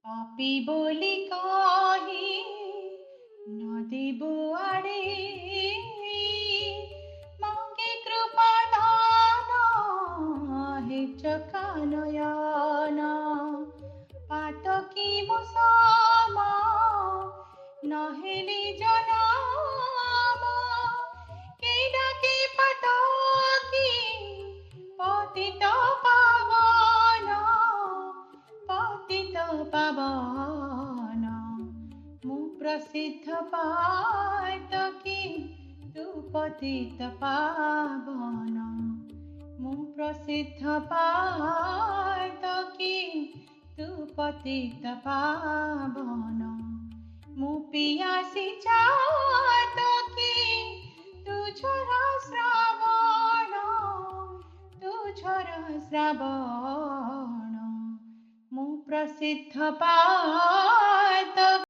পাপী বলি কাহি নদীব আড়ে মাগে কৃপা দান হে চকা নয়না পাতকী বসামা নহেলি জনামা কে ডাকে পাতকী পতিত পাবন পতিত পাবন ମୁଁ ପ୍ରସିଦ୍ଧ ପାତକୀ ତୁ ପତିତ ପାବନ ମୁଁ ପ୍ରସିଦ୍ଧ ପାତକୀ ତୁ ପତିତ ପାବନ ମୁଁ ପିଆସି ଚାତକୀ ତୁ ଝର ଶ୍ରାବଣ ତୁ ଝର ଶ୍ରାବଣ ମୁଁ ପ୍ରସିଦ୍ଧ